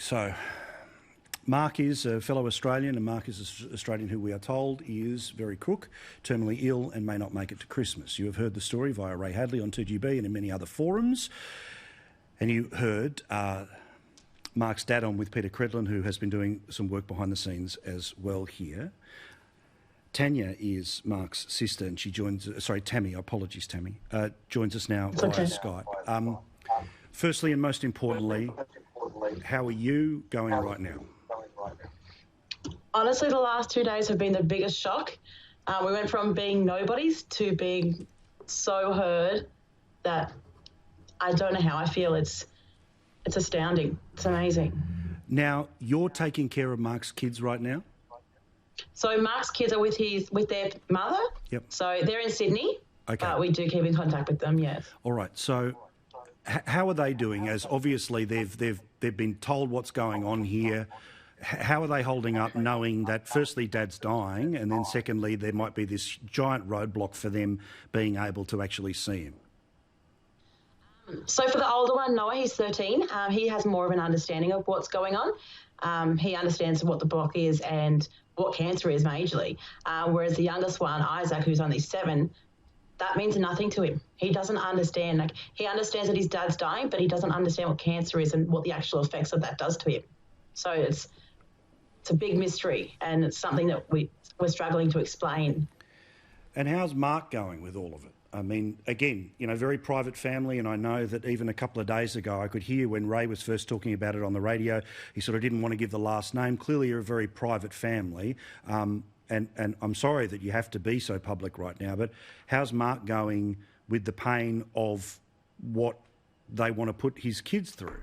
So, Mark is a fellow Australian, and Mark is an Australian who we are told is very crook, terminally ill, and may not make it to Christmas. You have heard the story via Ray Hadley on 2GB and in many other forums. And you heard Mark's dad on with Peter Credlin, who has been doing some work behind the scenes as well here. Tanya is Mark's sister, and she joins... Sorry, Tammy. Apologies, Tammy. Joins us now via Skype. Firstly and most importantly, how are you going right now? Honestly, the last 2 days have been the biggest shock. We went from being nobodies to being so heard that I don't know how I feel. It's astounding. It's amazing. Now, you're taking care of Mark's kids right now? So Mark's kids are with their mother. Yep. So they're in Sydney. Okay. But we do keep in contact with them, yes. All right. So how are they doing? As obviously they've been told what's going on here. How are they holding up, knowing that firstly Dad's dying, and then secondly there might be this giant roadblock for them being able to actually see him? So for the older one, Noah, he's 13. He has more of an understanding of what's going on. He understands what the block is and what cancer is majorly. Whereas the youngest one, Isaac, who's only 7, that means nothing to him. He doesn't understand. Like, he understands that his dad's dying, but he doesn't understand what cancer is and what the actual effects of that does to him. So it's a big mystery, and it's something that we're struggling to explain. And how's Mark going with all of it? I mean, again, you know, very private family, and I know that even a couple of days ago I could hear when Ray was first talking about it on the radio, he sort of didn't want to give the last name. Clearly you're a very private family, and I'm sorry that you have to be so public right now, but how's Mark going with the pain of what they want to put his kids through?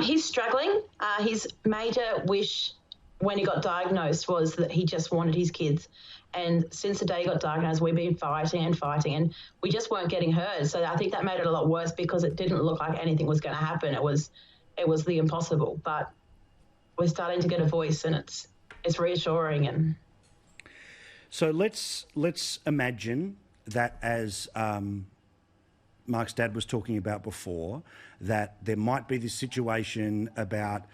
He's struggling. His major wish when he got diagnosed was that he just wanted his kids. And since the day he got diagnosed, we've been fighting, and we just weren't getting heard. So I think that made it a lot worse because it didn't look like anything was going to happen. It was the impossible. But we're starting to get a voice, and it's reassuring. And so let's imagine that, as Mark's dad was talking about before, that there might be this situation about,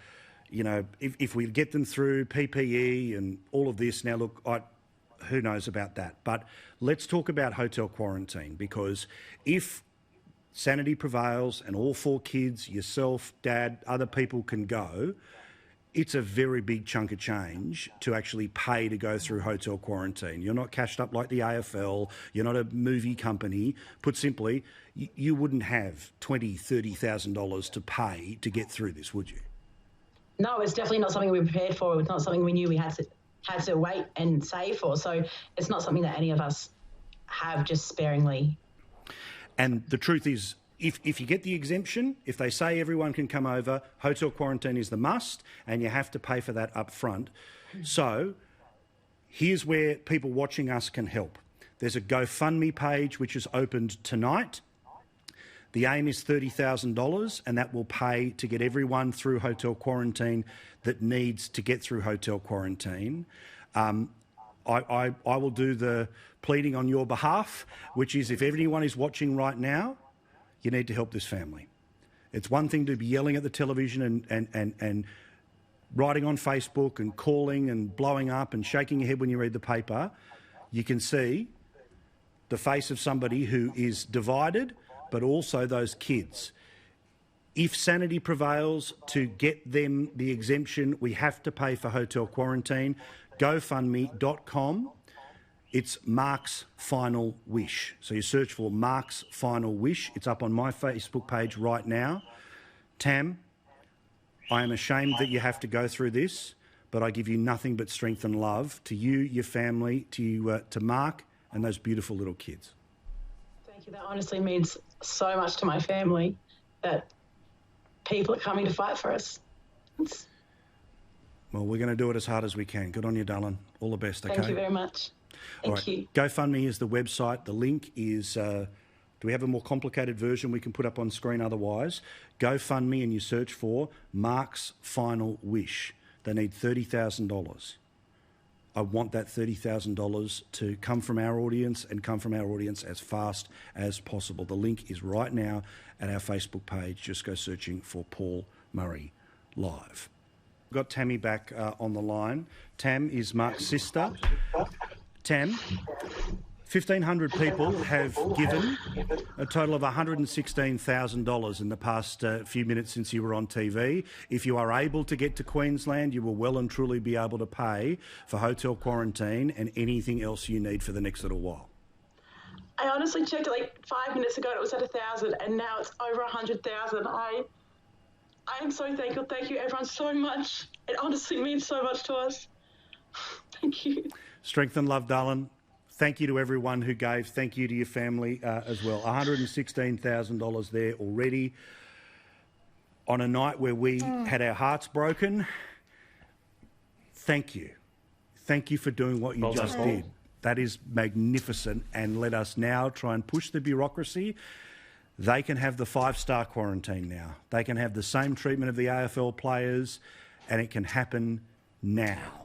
you know, if we get them through PPE and all of this. Now, look, who knows about that? But let's talk about hotel quarantine, because if sanity prevails and all 4 kids, yourself, Dad, other people can go, it's a very big chunk of change to actually pay to go through hotel quarantine. You're not cashed up like the AFL. You're not a movie company. Put simply, you wouldn't have $20,000, $30,000 to pay to get through this, would you? No, it's definitely not something we prepared for. It's not something we knew we had to wait and save for. So it's not something that any of us have just sparingly. And the truth is, if you get the exemption, if they say everyone can come over, hotel quarantine is the must, and you have to pay for that up front. So here's where people watching us can help. There's a GoFundMe page which is opened tonight. The aim is $30,000, and that will pay to get everyone through hotel quarantine that needs to get through hotel quarantine. I will do the pleading on your behalf, which is, if anyone is watching right now, you need to help this family. It's one thing to be yelling at the television and writing on Facebook and calling and blowing up and shaking your head when you read the paper. You can see the face of somebody who is divided, but also those kids. If sanity prevails to get them the exemption, we have to pay for hotel quarantine. GoFundMe.com. It's Mark's Final Wish. So you search for Mark's Final Wish. It's up on my Facebook page right now. Tam, I am ashamed that you have to go through this, but I give you nothing but strength and love to you, your family, to Mark and those beautiful little kids. Thank you. That honestly means so much to my family, that people are coming to fight for us. Well, we're going to do it as hard as we can. Good on you, darling. All the best, okay? Thank you very much. Thank you. GoFundMe is the website. The link is, do we have a more complicated version we can put up on screen otherwise? GoFundMe, and you search for Mark's Final Wish. They need $30,000. I want that $30,000 to come from our audience, and come from our audience as fast as possible. The link is right now at our Facebook page. Just go searching for Paul Murray live. We've got Tammy back on the line. Tam is Mark's sister. Tam, 1,500 people have given a total of $116,000 in the past few minutes since you were on TV. If you are able to get to Queensland, you will well and truly be able to pay for hotel quarantine and anything else you need for the next little while. I honestly checked it like 5 minutes ago and it was at 1,000 and now it's over 100,000. I am so thankful. Thank you everyone so much. It honestly means so much to us. Thank you. Strength and love, darling. Thank you to everyone who gave. Thank you to your family as well. $116,000 there already on a night where we had our hearts broken. Thank you. Thank you for doing what you just did. That is magnificent, and let us now try and push the bureaucracy. They can have the 5-star quarantine now. They can have the same treatment of the AFL players, and it can happen now.